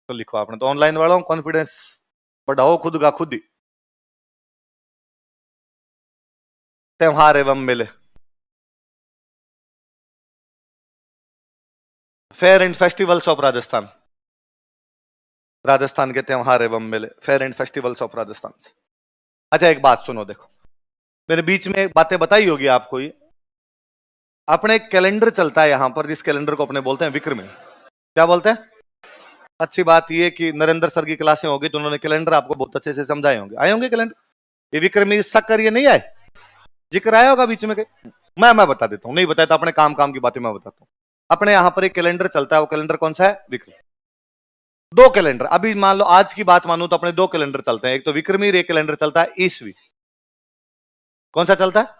तो लिखो आपने, तो ऑनलाइन वालों कॉन्फिडेंस बढ़ाओ खुद का खुद ही। त्योहार एवं मेले, fair and festivals of Rajasthan, Rajasthan के त्योहार एवं मेले, fair and festivals of Rajasthan. अच्छा एक बात सुनो, देखो मैंने बीच में बातें बताई होगी आपको, ये अपने एक कैलेंडर चलता है यहां पर, जिस कैलेंडर को अपने बोलते हैं विक्रमी। क्या बोलते हैं? अच्छी बात यह कि नरेंद्र सर की क्लासें होगी तो उन्होंने कैलेंडर आपको बहुत अच्छे से समझाए होंगे, आए होंगे कैलेंडर। ये विक्रमी शक्कर ये नहीं आए, जिक्र आया होगा बीच में कहीं। मैं बता देता हूं, नहीं बताया तो अपने काम काम की बातें मैं बताता हूं। अपने यहां पर एक कैलेंडर चलता है, वो कैलेंडर कौन सा है? विक्रमी। दो कैलेंडर, अभी मान लो आज की बात मानू तो अपने दो कैलेंडर चलते हैं, एक तो विक्रमी, एक कैलेंडर चलता है ईसवी। कौन सा चलता है?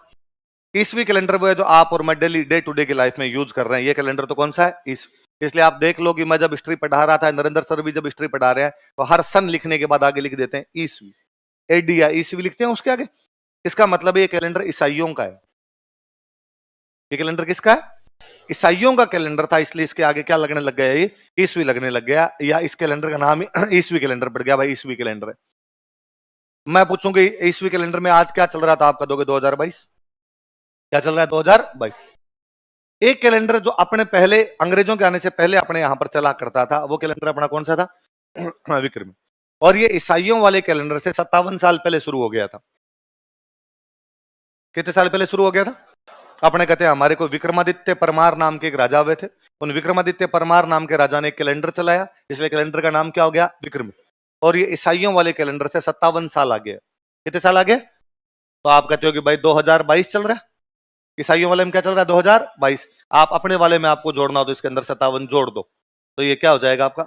ईसवी कैलेंडर। वो है जो आप और मैं डेली डे टू डे की लाइफ में यूज कर रहे हैं। ये कैलेंडर तो कौन सा है? ईसवी। इसलिए आप देख लो कि मैं जब हिस्ट्री पढ़ा रहा था, नरेंद्र सर भी जब हिस्ट्री पढ़ा रहे हैं, तो हर सन लिखने के बाद आगे लिख देते हैं ईसवी, एडी या ईसवी लिखते हैं उसके आगे। इसका मतलब ये कैलेंडर ईसाइयों का है। ये कैलेंडर किसका है? ईसाइयों का कैलेंडर था, इसलिए इसके आगे क्या लगने लग गया? ये ईसवी लगने लग गया, या इस कैलेंडर का नाम ईसवी कैलेंडर पड़ गया। भाई ईसवी कैलेंडर है। मैं पूछूंगी ईसवी कैलेंडर में आज क्या चल रहा था, आपका दोगे 2022। क्या चल रहा है 2022? एक कैलेंडर जो अपने पहले अंग्रेजों के आने से पहले अपने यहां पर चला करता था, वो कैलेंडर अपना कौन सा था? विक्रमी। और ये ईसाइयों वाले कैलेंडर से 57 साल पहले शुरू हो गया था। कितने साल पहले शुरू हो गया था? अपने कहते हैं हमारे को विक्रमादित्य परमार नाम के एक राजा हुए थे, उन विक्रमादित्य परमार नाम के राजा ने एक कैलेंडर चलाया, इसलिए कैलेंडर का नाम क्या हो गया? विक्रमी। और ये ईसाइयों वाले कैलेंडर से 57 साल आगे। कितने साल आगे? तो आप कहते हो कि भाई 2022 चल रहा है, ईसाइयों वाले में क्या चल रहा है? 2022। आप अपने वाले में आपको जोड़ना हो तो इसके अंदर 57 जोड़ दो, तो ये क्या हो जाएगा आपका?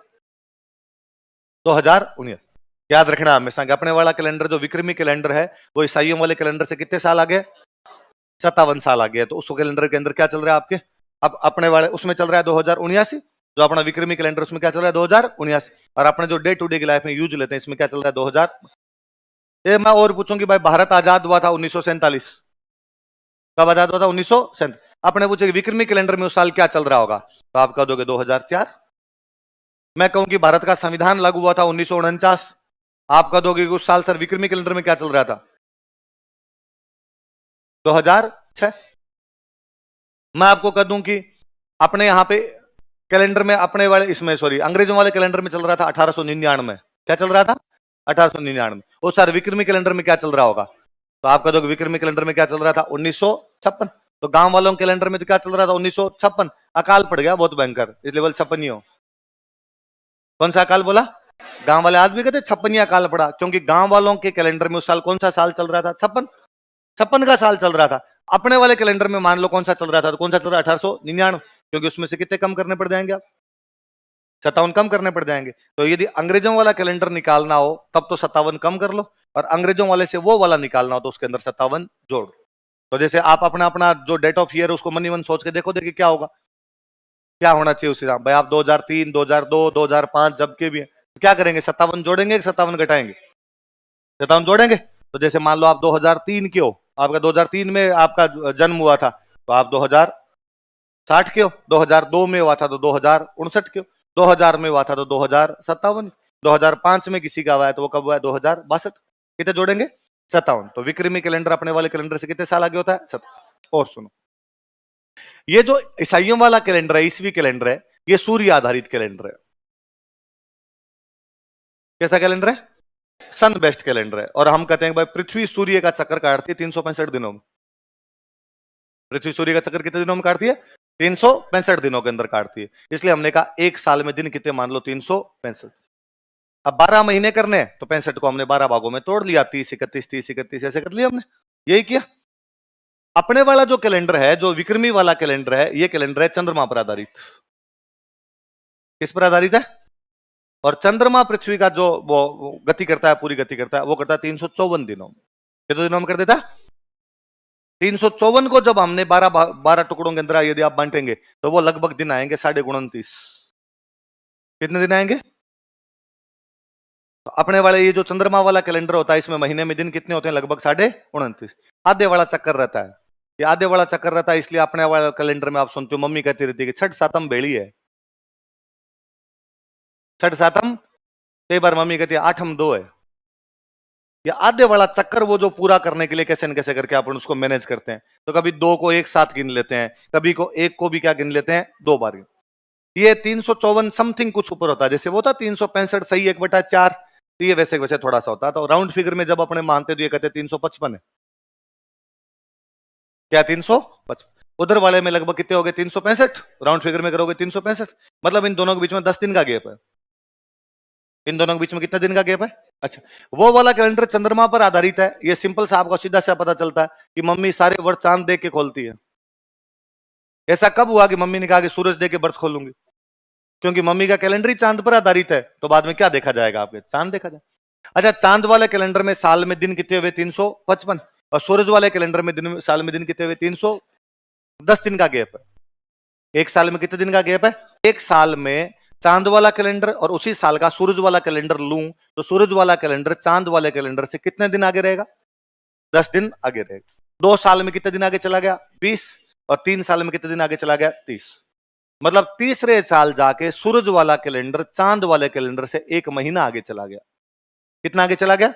2019। याद रखना हमेशा कि अपने वाला कैलेंडर जो विक्रमी कैलेंडर है, वो ईसाइयों वाले कैलेंडर से कितने साल आगे? 57 साल आगे है। तो उस कैलेंडर के अंदर क्या चल रहा है आपके? अब अपने वाले उसमें चल रहा है 2079, जो अपना विक्रमी कैलेंडर उसमें क्या चल रहा है? 2079। और अपने जो डे टू डे की लाइफ में यूज लेते हैं, इसमें क्या चल रहा है? 2000। ये मैं और पूछूंगी भाई, भारत आजाद हुआ था 1947, कब आजाद हुआ था? 1947। आपने पूछे विक्रमी कैलेंडर में उस साल क्या चल रहा होगा, तो आप कह दोगे 2004। मैं कहूं कि भारत का संविधान लागू हुआ था 1949, आप कह दोगे उस साल सर विक्रमी कैलेंडर में क्या चल रहा था? 2006। मैं आपको कह दूं कि अपने यहां पे कैलेंडर में अपने वाले इसमें सॉरी अंग्रेजों वाले कैलेंडर में चल रहा था 1899। क्या चल रहा था? 1899। उस सर विक्रमी कैलेंडर में क्या चल रहा होगा, तो आप कह दोगे विक्रमी कैलेंडर में क्या चल रहा था? 1956। तो गांव वालों के कैलेंडर में तो क्या चल रहा था? 1956। अकाल पड़ गया बहुत भयंकर, इसलिए बोल 56 ही हो। कौन सा अकाल बोला? गांव वाले आज भी कहते 56 अकाल पड़ा, क्योंकि गांव वालों के कैलेंडर में उस साल कौन सा साल चल रहा था? 56। 56 का साल चल रहा था। अपने वाले कैलेंडर में मान लो कौन सा चल रहा था, तो कौन सा चल रहा है? 1899, क्योंकि उसमें से कितने कम करने पड़ जाएंगे? आप 57 कम करने पड़ जाएंगे। तो यदि अंग्रेजों वाला कैलेंडर निकालना हो तब तो 57 कम कर लो, और अंग्रेजों वाले से वो वाला निकालना हो तो उसके अंदर 57 जोड़। तो जैसे आप अपना अपना जो डेट ऑफ ईयर है उसको मनी मन सोच के देखो, देखिए क्या होगा, क्या होना चाहिए उसी भाई। आप 2003, 2002, 2005 जब के भी है, तो क्या करेंगे? 57 जोड़ेंगे कि 57 घटाएंगे? 57 जोड़ेंगे। तो जैसे मान लो आप 2003 के हो, आपका 2003 में आपका जन्म हुआ था, तो आप 2060 के हो। 2002 में हुआ था तो 2059 के हो। 2000 में हुआ था तो 2057। 2005 में किसी का हुआ है तो वो कब हुआ है? 2062। कितने जोड़ेंगे? 57। तो विक्रमी कैलेंडर अपने वाले कैलेंडर से कितने साल आगे होता है? 57। और सुनो, ये जो ईसाइयों वाला कैलेंडर है, ईसवी कैलेंडर है, ये सूर्य आधारित कैलेंडर है। कैसा कैलेंडर है? सन बेस्ड कैलेंडर है। और हम कहते हैं भाई पृथ्वी सूर्य का चक्कर काटती है 365 दिनों में। पृथ्वी सूर्य का चक्कर कितने दिनों में काटती है? 365 दिनों के अंदर काटती है। इसलिए हमने कहा एक साल में दिन कितने मान लो? 365। अब 12 महीने करने हैं तो 65 को हमने 12 भागों में तोड़ लिया, 30, 31, 30, 31 ऐसे कर लिया हमने। यही किया। अपने वाला जो कैलेंडर है, जो विक्रमी वाला कैलेंडर है, ये कैलेंडर है चंद्रमा पर आधारित। किस पर आधारित है? और चंद्रमा पृथ्वी का जो वो गति करता है, पूरी गति करता है, वो करता है 354 दिनों में। कितने दिनों में कर देता है? 354 को जब हमने 12 टुकड़ों के अंदर यदि आप बांटेंगे तो वो लगभग दिन आएंगे 29.5। कितने दिन आएंगे? तो अपने वाले ये जो चंद्रमा वाला कैलेंडर होता है, इसमें महीने में दिन कितने होते हैं? लगभग 29.5। आधे वाला चक्कर रहता है। ये आधे वाला चक्कर रहता है, इसलिए अपने वाले कैलेंडर में आप सुनते हो मम्मी कहती रहती है कि छठ सातम बेड़ी है, छठ सातम कई बार मम्मी कहती है 8 हम 2 है, या आधे वाला चक्कर वो जो पूरा करने के लिए कैसे न कैसे करके अपन उसको मैनेज करते हैं। तो कभी 2 को एक साथ गिन लेते हैं, कभी को एक को भी क्या गिन लेते हैं, 2 बार गिन। ये 354 समथिंग कुछ ऊपर होता है, जैसे वो था 365 सही 1/4, तो ये वैसे वैसे थोड़ा सा होता है। तो राउंड फिगर में जब अपने मानते तो ये कहते 355 है, क्या 355। उधर वाले में लगभग कितने हो गए, 365, राउंड फिगर में करोगे 365, मतलब इन दोनों के बीच में 10 दिन का गैप है। इन दोनों के बीच में कितने दिन का गैप है। अच्छा, वो वाला कैलेंडर चंद्रमा पर आधारित है। ये सिंपल सा आपको सीधा सा पता चलता है कि मम्मी सारे वर्ष चांद देख के खोलती है। ऐसा कब हुआ कि मम्मी ने कहा कि सूरज देख के व्रत खोलूंगी, क्योंकि मम्मी का कैलेंडर ही चांद पर आधारित है। तो बाद में क्या देखा जाएगा, आपके चांद देखा जाए। अच्छा, चांद वाले कैलेंडर में साल में दिन कितने हुए, 355, और सूरज वाले कैलेंडर में दिन, साल में दिन कितने हुए, 310 दिन का गैप है। एक साल में कितने दिन का गैप है, एक साल में चांद वाला कैलेंडर और उसी साल का सूरज वाला कैलेंडर लूं तो सूरज वाला कैलेंडर चांद वाले कैलेंडर से कितने दिन आगे रहेगा, 10 दिन आगे रहेगा। 2 साल में कितने दिन आगे चला गया, 20, और 3 साल में कितने दिन आगे चला गया, 30। मतलब तीसरे साल जाके सूरज वाला कैलेंडर चांद वाले कैलेंडर से 1 महीना आगे चला गया। कितना आगे चला गया,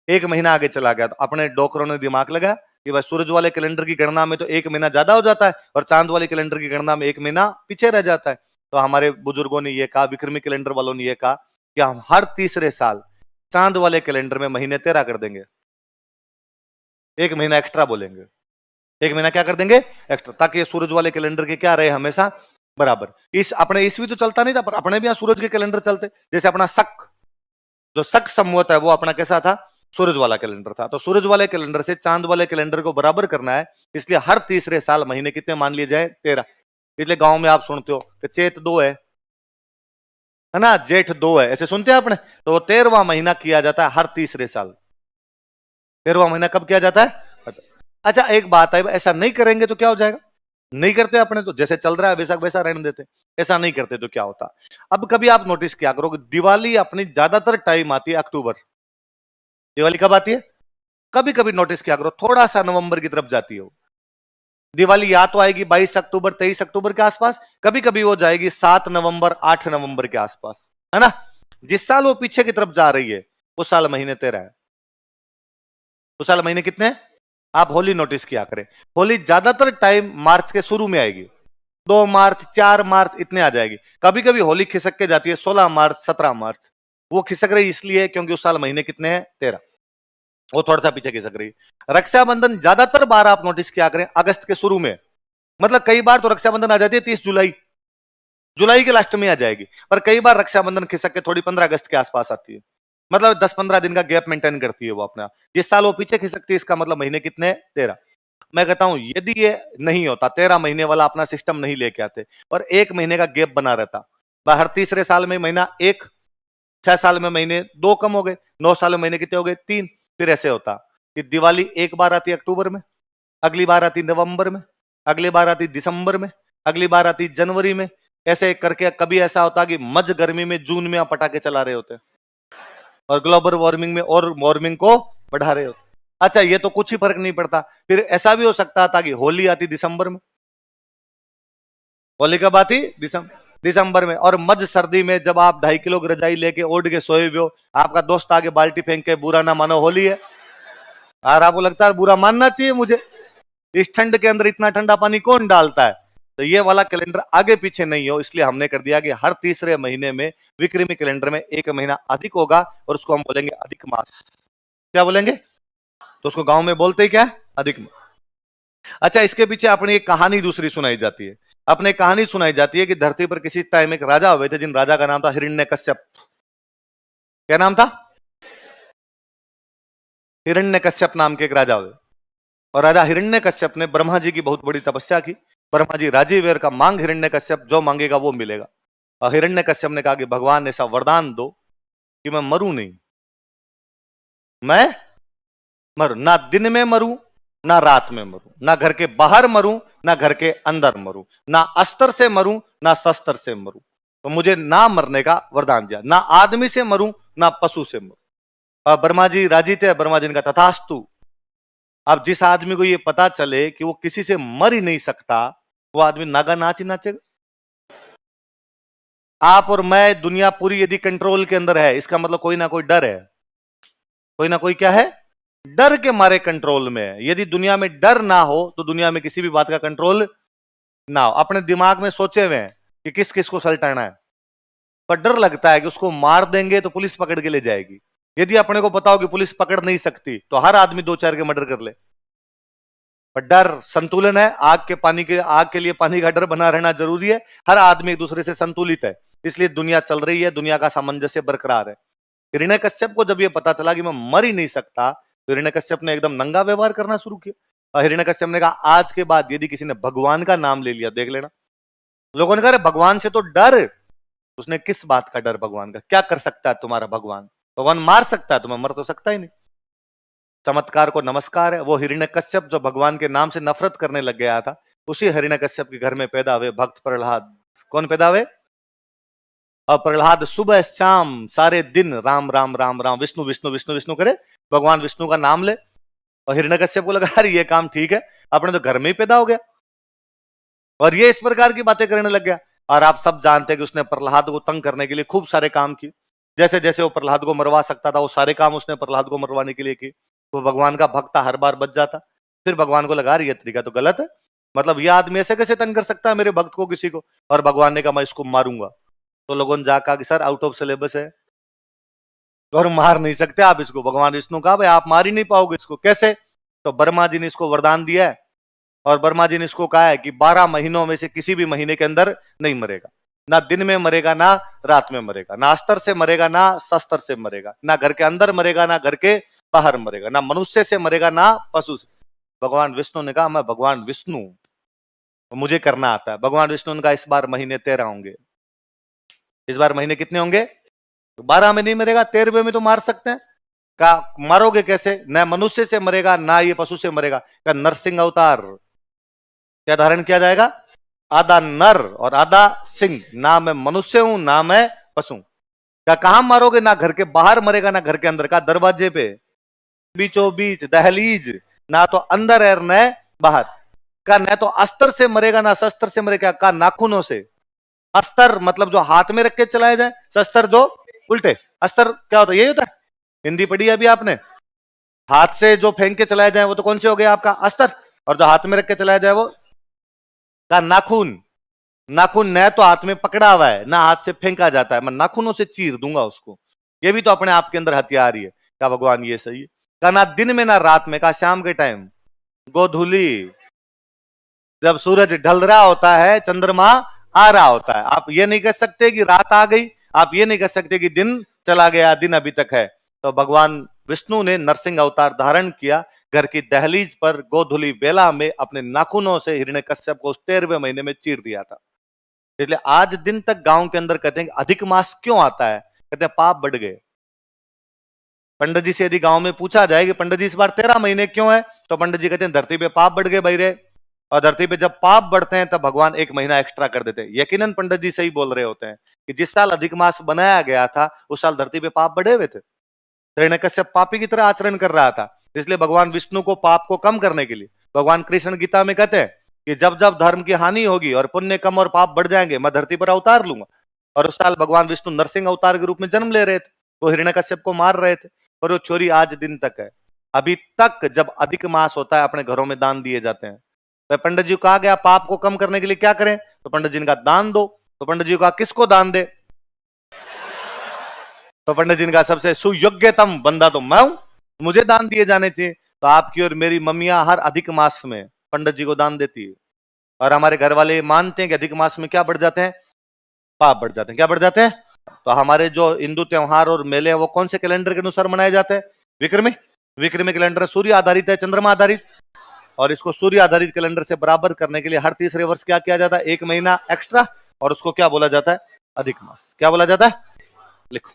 1 महीना आगे चला गया। तो अपने डॉक्टरों ने दिमाग लगाया कि भाई सूरज वाले कैलेंडर की गणना में तो 1 महीना ज्यादा हो जाता है और चांद वाले कैलेंडर की गणना में 1 महीना पीछे रह जाता है। तो हमारे बुजुर्गों ने यह कहा, विक्रमी कैलेंडर वालों ने यह कहा कि हम हर तीसरे साल चांद वाले कैलेंडर में महीने 13 कर देंगे, 1 महीना एक्स्ट्रा बोलेंगे, 1 महीना क्या कर देंगे एक्स्ट्रा, ताकि ये सूरज वाले कैलेंडर के क्या रहे हमेशा बराबर। इस अपने ईस्वी तो चलता नहीं था, पर अपने भी यहाँ सूरज के कैलेंडर चलते। जैसे अपना शक, जो शक संवत है वो अपना कैसा था, सूरज वाला कैलेंडर था। तो सूरज वाले कैलेंडर से चांद वाले कैलेंडर को बराबर करना है, इसलिए हर तीसरे साल महीने कितने मान लिए जाए, 13। इसलिए गांव में आप सुनते हो कि चैत 2 है ना, जेठ 2 है, ऐसे सुनते हैं आपने। तो 13वां महीना किया जाता है हर तीसरे साल। 13वां महीना कब किया जाता है। अच्छा, एक बात है, ऐसा नहीं करेंगे तो क्या हो जाएगा, नहीं करते अपने तो जैसे चल रहा है वैसा वैसा रहने देते। ऐसा नहीं करते तो क्या होता। अब कभी आप नोटिस किया करो, दिवाली अपनी ज्यादातर टाइम आती है अक्टूबर। दिवाली कब आती है, कभी कभी नोटिस किया करो थोड़ा सा नवंबर की तरफ जाती है। दिवाली या तो आएगी 22 अक्टूबर 23 अक्टूबर के आसपास, कभी कभी वो जाएगी 7 नवंबर 8 नवंबर के आसपास, है ना। जिस साल वो पीछे की तरफ जा रही है उस साल महीने 13 है। उस साल महीने कितने हैं? आप होली नोटिस किया करें, होली ज्यादातर टाइम मार्च के शुरू में आएगी, 2 मार्च 4 मार्च इतने आ जाएगी। कभी कभी होली खिसक के जाती है 16 मार्च 17 मार्च। वो खिसक रही इसलिए क्योंकि उस साल महीने कितने हैं, 13। वो थोड़ा सा पीछे खिसक रही। रक्षाबंधन ज्यादातर बार आप नोटिस किया करें अगस्त के शुरू में, मतलब कई बार तो रक्षाबंधन आ जाती है 30 जुलाई, जुलाई के लास्ट में आ जाएगी। पर कई बार रक्षाबंधन खिसक के थोड़ी 15 अगस्त के आसपास आती है, मतलब 10-15 दिन का गैप मेंटेन करती है वो अपना। जिस साल वो पीछे खिसकती है इसका मतलब महीने कितने, 13। मैं कहता हूं यदि ये नहीं होता, 13 महीने वाला अपना सिस्टम नहीं लेके आते और 1 महीने का गैप बना रहता, हर तीसरे साल में महीना 1, 6 साल में महीने 2 कम हो गए, 9 साल में महीने कितने हो गए, 3। फिर ऐसे होता कि दिवाली एक बार आती अक्टूबर में, अगली बार आती नवंबर में, अगली बार आती दिसंबर में, अगली बार आती जनवरी में। ऐसे करके कभी ऐसा होता कि मज गर्मी में जून में आप पटाखे चला रहे होते और ग्लोबल वार्मिंग में और वार्मिंग को बढ़ा रहे होते। अच्छा, ये तो कुछ ही फर्क नहीं पड़ता। फिर ऐसा भी हो सकता था कि होली आती दिसंबर में, होली कब आती, दिसंबर में, और मज सर्दी में जब आप 2.5 किलो रजाई लेके ओढ़ के सोए हुए हो, आपका दोस्त आगे बाल्टी फेंक के बुरा ना मानो होली है, और आपको लगता है बुरा मानना चाहिए मुझे, इस ठंड के अंदर इतना ठंडा पानी कौन डालता है। तो ये वाला कैलेंडर आगे पीछे नहीं हो, इसलिए हमने कर दिया कि हर तीसरे महीने में विक्रमी कैलेंडर में 1 महीना अधिक होगा और उसको हम बोलेंगे अधिक मास। क्या बोलेंगे, तो उसको गांव में बोलते ही क्या है, अधिक मास। अच्छा, इसके पीछे अपनी एक कहानी दूसरी सुनाई जाती है। अपने कहानी सुनाई जाती है कि धरती पर किसी टाइम एक राजा हुए थे, जिन राजा का नाम था हिरण्यकश्यप। क्या नाम था, हिरण्यकश्यप नाम के एक राजा हुए। और राजा हिरण्यकश्यप ने ब्रह्मा जी की बहुत बड़ी तपस्या की। ब्रह्मा जी राजीव वेर का मांग हिरण्यकश्यप, जो मांगेगा वो मिलेगा। और हिरण्यकश्यप ने कहा कि भगवान ऐसा वरदान दो कि मैं मरूं नहीं, मैं मरूं ना, दिन में मरूं ना रात में मरूं, ना घर के बाहर मरूं ना घर के अंदर मरूं, ना अस्त्र से मरूं ना शस्त्र से मरूं। तो मुझे ना मरने का वरदान दिया, ना आदमी से मरूं ना पशु से मरूं। और ब्रह्मा जी राजी थे। ब्रह्मा जी ने कहा तथास्तु। अब जिस आदमी को ये पता चले कि वो किसी से मर ही नहीं सकता, वो आदमी नागा नाच ही नाचेगा। आप और मैं, दुनिया पूरी यदि कंट्रोल के अंदर है, इसका मतलब कोई ना कोई डर है, कोई ना कोई क्या है, डर के मारे कंट्रोल में है। यदि दुनिया में डर ना हो तो दुनिया में किसी भी बात का कंट्रोल ना हो। अपने दिमाग में सोचे हुए हैं कि किस किस को सल्टाना है, पर डर लगता है कि उसको मार देंगे तो पुलिस पकड़ के ले जाएगी। यदि अपने को पता हो कि पुलिस पकड़ नहीं सकती तो हर आदमी 2-4 के मर्डर कर ले। पर डर संतुलन है, आग के लिए पानी का डर बना रहना जरूरी है। हर आदमी एक दूसरे से संतुलित है, इसलिए दुनिया चल रही है, दुनिया का सामंजस्य बरकरार है। हिरण्यकश्यप को जब यह पता चला कि मैं मर ही नहीं सकता, तो हिरण्यकश्यप ने एकदम नंगा व्यवहार करना शुरू किया। और हिरण्यकश्यप ने कहा, आज के बाद यदि किसी ने भगवान का नाम ले लिया, देख लेना। लोगों ने कहा, भगवान से तो डर। उसने, किस बात का डर भगवान का? क्या कर सकता है तुम्हारा भगवान? भगवान मार सकता है तुम्हें, मर तो सकता ही नहीं। चमत्कार को नमस्कार है। वो हिरण्यकश्यप जो भगवान के नाम से नफरत करने लग गया था, उसी हिरण्यकश्यप के घर में पैदा हुए भक्त प्रहलाद। कौन पैदा हुए? और प्रहलाद सुबह शाम सारे दिन राम राम राम राम, विष्णु विष्णु विष्णु विष्णु करे, भगवान विष्णु का नाम ले। और हिरण्यकश्यप को लगा, अरे ये काम ठीक है, अपने तो घर में ही पैदा हो गया, और ये इस प्रकार की बातें करने लग गया। और आप सब जानते हैं कि उसने प्रहलाद को तंग करने के लिए खूब सारे काम किए। जैसे जैसे वो प्रहलाद को मरवा सकता था, वो सारे काम उसने प्रहलाद को मरवाने के लिए किए। वो भगवान का भक्त हर बार बच जाता। फिर भगवान को लगा, ये तरीका तो गलत है, मतलब ये आदमी ऐसे कैसे तंग कर सकता है मेरे भक्त को, किसी को। और भगवान ने कहा, मैं इसको मारूंगा। तो लोगों ने जाकर कि सर आउट ऑफ सिलेबस है और मार नहीं सकते आप इसको। भगवान विष्णु कहा, भाई आप मार ही नहीं पाओगे इसको, कैसे? तो ब्रह्मा जी ने इसको वरदान दिया है, और ब्रह्मा जी ने इसको कहा है कि 12 महीनों में से किसी भी महीने के अंदर नहीं मरेगा। ना दिन में मरेगा, ना रात में मरेगा, ना अस्त्र से मरेगा, ना शस्त्र से मरेगा, ना घर के अंदर मरेगा, ना घर के बाहर मरेगा, ना मनुष्य से मरेगा, ना पशु से। भगवान विष्णु ने कहा, मैं भगवान विष्णु, मुझे करना आता है। भगवान विष्णु ने कहा, इस बार महीने 13 होंगे। इस बार महीने कितने होंगे? 12 में नहीं मरेगा, 13वें में तो मार सकते हैं। कहा, मारोगे कैसे? ना मनुष्य से मरेगा, ना ये पशु से मरेगा। कहा, नरसिंह अवतार क्या धारण किया जाएगा? आधा नर और आधा सिंह। ना मैं मनुष्य हूं, ना मैं पशु। क्या कहां मारोगे? ना घर के बाहर मरेगा, ना घर के अंदर। का दरवाजे पे, बीचों बीच, दहलीज, ना तो अंदर है न बाहर। का न तो अस्त्र से मरेगा, ना शस्त्र से मरेगा। का नाखूनों से। अस्त्र मतलब जो हाथ में रख के चलाया जाए, शस्त्र जो उल्टे। अस्त्र क्या होता है? यही होता है, हिंदी पढ़ी है अभी आपने। हाथ से जो फेंक के चलाया जाए वो तो कौन से हो गया आपका? अस्त्र। और जो हाथ में रख के चलाया जाए वो का नाखून। नाखून न तो हाथ में पकड़ा हुआ है, ना हाथ से फेंका जाता है, मैं नाखूनों से चीर दूंगा उसको। ये भी तो अपने आप के अंदर हथियार ही है। क्या भगवान ये सही है? का ना दिन में ना रात में। का शाम के टाइम, गोधूली, जब सूरज ढल रहा होता है, चंद्रमा आ रहा होता है। आप ये नहीं कह सकते कि रात आ गई, आप ये नहीं कह सकते कि दिन चला गया, दिन अभी तक है। तो भगवान विष्णु ने नरसिंह अवतार धारण किया, घर की दहलीज पर गोधूली बेला में अपने नाखूनों से हिरण्यकश्यप को 13वें महीने में चीर दिया था। इसलिए आज दिन तक गांव के अंदर कहते हैं कि अधिक मास क्यों आता है? कहते हैं पाप बढ़ गए। पंडित जी से यदि गांव में पूछा जाए कि पंडित जी इस बार 13 महीने क्यों है, तो पंडित जी कहते हैं धरती पे पाप बढ़ गए भाई रे। और धरती पे जब पाप बढ़ते हैं तब भगवान 1 महीना एक्स्ट्रा कर देते हैं। यकीनन पंडित जी सही बोल रहे होते हैं कि जिस साल अधिक मास बनाया गया था उस साल धरती पे पाप बढ़े हुए थे। हिरण्यकश्यप पापी की तरह आचरण कर रहा था, इसलिए भगवान विष्णु को पाप को कम करने के लिए भगवान कृष्ण गीता में कहते हैं कि जब जब धर्म की हानि होगी और पुण्य कम और पाप बढ़ जाएंगे, मैं धरती पर अवतार लूंगा। और उस साल भगवान विष्णु नरसिंह अवतार के रूप में जन्म ले रहे थे, वो हिरण्यकश्यप को मार रहे थे। और वो चोरी आज दिन तक है। अभी तक जब अधिक मास होता है अपने घरों में दान दिए जाते हैं। तो पंडित जी को कहा गया पाप को कम करने के लिए क्या करें, तो पंडित जी ने कहा दान दो। तो पंडित जी को कहा किसको दान दे, तो पंडित जी ने कहा सबसे सुयोग्यतम बंदा तो मैं हूं, मुझे दान दिए जाने चाहिए। तो आपकी और मेरी मम्मियां हर अधिक मास में पंडित जी को दान देती है। और हमारे घर वाले मानते हैं कि अधिक मास में क्या बढ़ जाते हैं? पाप बढ़ जाते हैं। क्या बढ़ जाते हैं? तो हमारे जो हिंदू त्योहार और मेले हैं वो कौन से कैलेंडर के अनुसार मनाए जाते हैं? विक्रमी। विक्रमी कैलेंडर सूर्य आधारित है, चंद्रमा आधारित। और इसको सूर्य आधारित कैलेंडर से बराबर करने के लिए हर तीसरे वर्ष क्या किया जाता है? 1 महीना एक्स्ट्रा, और उसको क्या बोला जाता है? अधिक मास। क्या बोला जाता है? लिखो।